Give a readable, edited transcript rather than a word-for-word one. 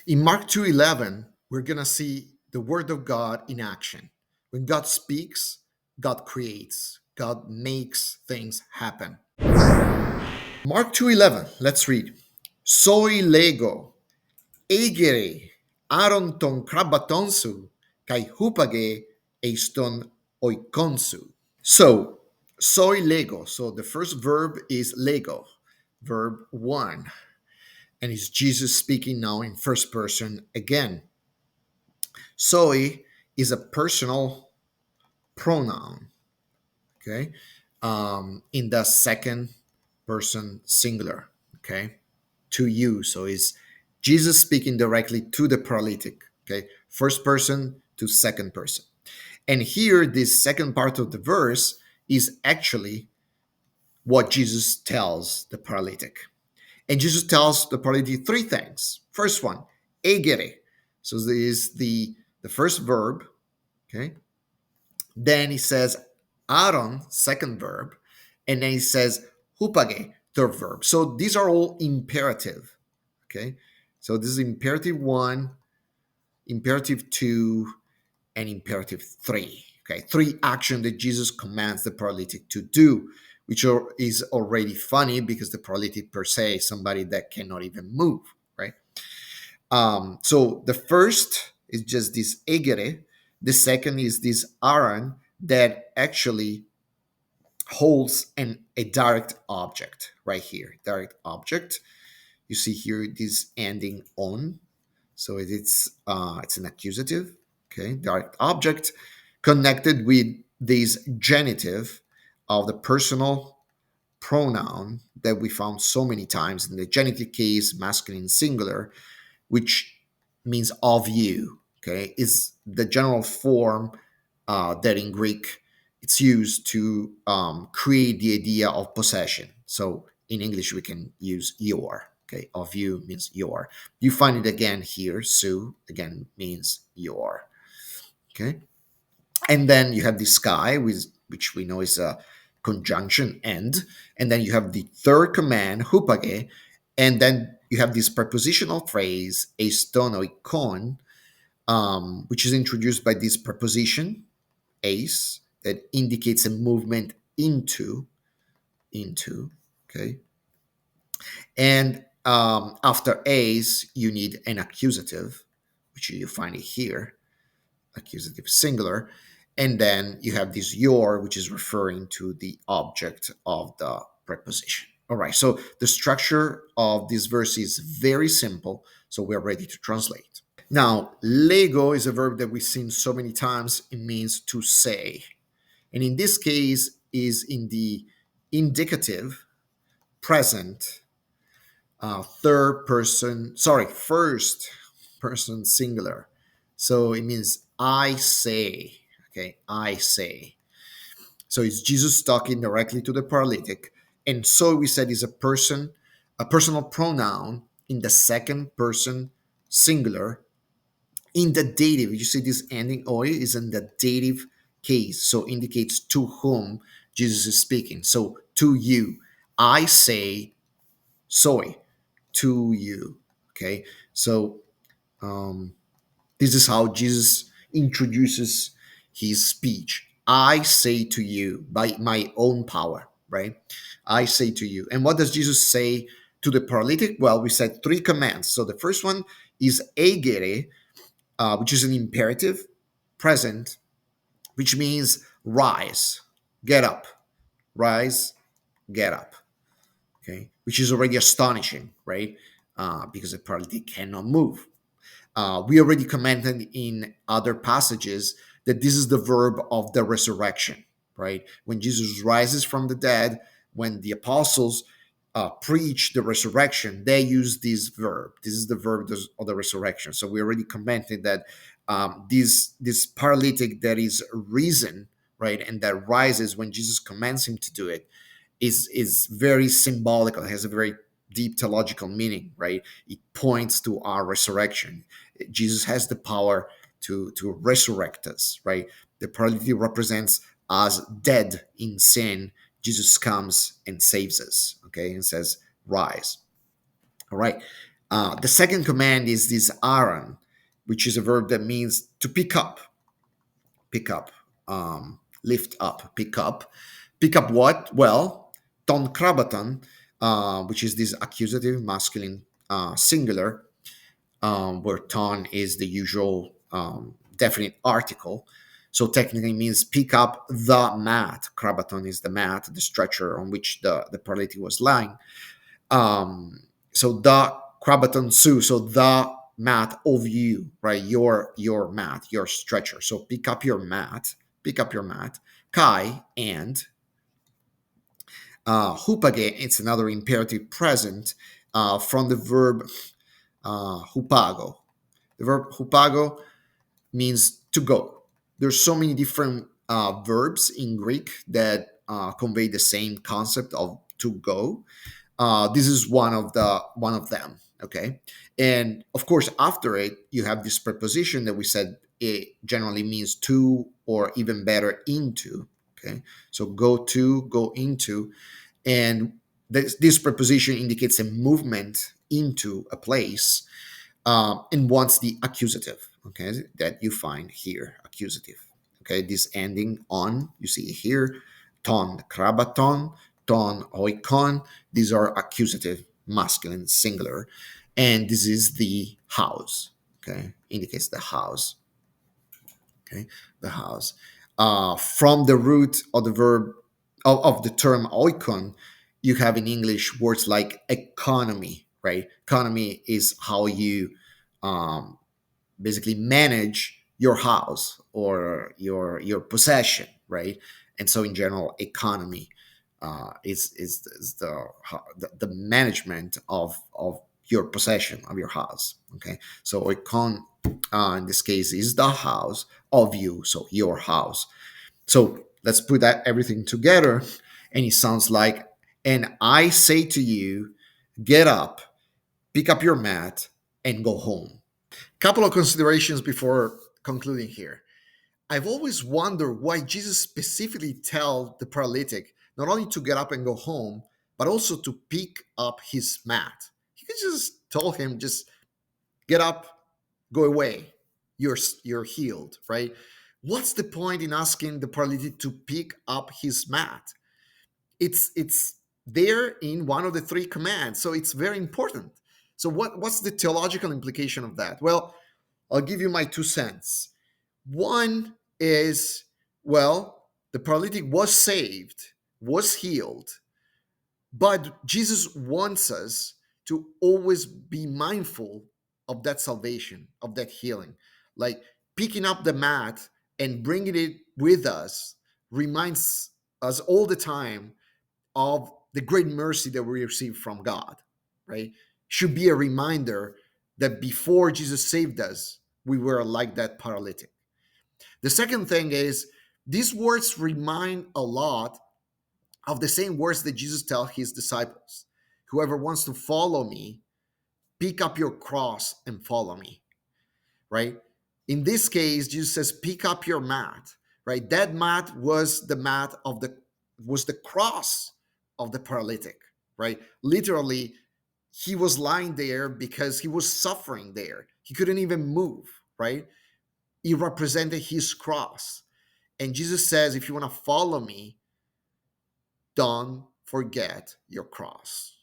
In Mark 2:11, we're going to see the word of God in action. When God speaks, God creates. God makes things happen. Mark 2:11, let's read. Soi lego eigere aron ton krabatonsu kai hupage eiston oikonsu. So, soi lego. So the first verb is lego, verb one. And it's Jesus speaking now in first person again. Soi is a personal pronoun, okay, in the second person singular, okay, to you. So it's Jesus speaking directly to the paralytic, okay, first person to second person. And here, this second part of the verse is actually what Jesus tells the paralytic. And Jesus tells the paralytic three things. First one, egere. So this is the first verb, okay? Then he says Aaron, second verb, and then he says hupage, third verb. So these are all imperative. Okay. So this is imperative one, imperative two, and imperative three. Okay. Three action that Jesus commands the paralytic to do, which is already funny because the paralytic per se is somebody that cannot even move, right? So the first is just this egere. The second is this Aaron that actually holds a direct object right here. Direct object. You see here this ending on, so it's an accusative. Okay, direct object connected with this genitive of the personal pronoun that we found so many times in the genitive case, masculine singular, which means of you. Okay, is the general form that in Greek it's used to create the idea of possession. So in English we can use your. Okay, of you means your. You find it again here. So again means your. Okay, and then you have the sky, which we know is a conjunction and then you have the third command hupage, and then you have this prepositional phrase eiston oikon, which is introduced by this preposition ace that indicates a movement into, okay, and after ace you need an accusative, which you find it here, accusative singular, and then you have this your, which is referring to the object of the preposition. All right, so the structure of this verse is very simple, so we're ready to translate. Now, lego is a verb that we've seen so many times. It means to say, and in this case is in the indicative present, first person singular. So it means I say. Okay, I say. So it's Jesus talking directly to the paralytic. And so we said is a personal pronoun in the second person singular. In the dative, you see this ending oi is in the dative case, so indicates to whom Jesus is speaking. So to you, I say soy to you. Okay, so um, this is how Jesus introduces his speech. I say to you by my own power, right? I say to you. And what does Jesus say to the paralytic? Well, we said three commands. So the first one is egere, which is an imperative present, which means rise, get up, rise, get up. Okay, which is already astonishing, right? Because the paralytic cannot move. We already commented in other passages that this is the verb of the resurrection, right? When Jesus rises from the dead, when the apostles preach the resurrection, they use this verb. This is the verb of the resurrection. So we already commented that this paralytic that is risen, right, and that rises when Jesus commands him to do it, is very symbolical. It has a very deep theological meaning, right? It points to our resurrection. Jesus has the power to resurrect us, right? The paralytic represents us dead in sin. Jesus comes and saves us, okay, and says, rise. All right. The second command is this aron, which is a verb that means to pick up, lift up, pick up. Pick up what? Well, ton krabaton, which is this accusative masculine singular, where ton is the usual definite article. So technically means pick up the mat. Krabaton is the mat, the stretcher on which the paralytic was lying. So the krabaton su, so the mat of you, right? Your mat, your stretcher. So pick up your mat. Kai and hupage, it's another imperative present from the verb hupago. The verb hupago means to go. There's so many different verbs in Greek that convey the same concept of to go. This is one of them. Okay, and of course after it you have this preposition that we said it generally means to, or even better, into. Okay, so go to, go into, and this preposition indicates a movement into a place, and wants the accusative, okay, that you find here, accusative. Okay, this ending on, you see here, ton krabaton, ton oikon, these are accusative, masculine, singular, and this is the house. Okay, indicates the house. Okay, the house. From the root of the verb of the term oikon, you have in English words like economy, right? Economy is how you um, basically manage your house or your possession, right? And so in general, economy is the management of your possession, of your house. Okay, so econ in this case is the house of you, so your house. So let's put that everything together, and it sounds like, and I say to you, get up, pick up your mat, and go home. Couple of considerations before concluding here. I've always wondered why Jesus specifically tell the paralytic not only to get up and go home, but also to pick up his mat. He could just told him, just get up, go away. You're healed, right? What's the point in asking the paralytic to pick up his mat? It's there in one of the three commands, so it's very important. So what's the theological implication of that? Well, I'll give you my 2 cents. One is, well, the paralytic was saved, was healed, but Jesus wants us to always be mindful of that salvation, of that healing. Like picking up the mat and bringing it with us reminds us all the time of the great mercy that we receive from God, right? Should be a reminder that before Jesus saved us, we were like that paralytic. The second thing is, these words remind a lot of the same words that Jesus tells his disciples. Whoever wants to follow me, pick up your cross and follow me, right? In this case, Jesus says, pick up your mat, right? That mat was the mat of was the cross of the paralytic, right? Literally, he was lying there because he was suffering there. He couldn't even move, right? He represented his cross. And Jesus says, if you want to follow me, don't forget your cross.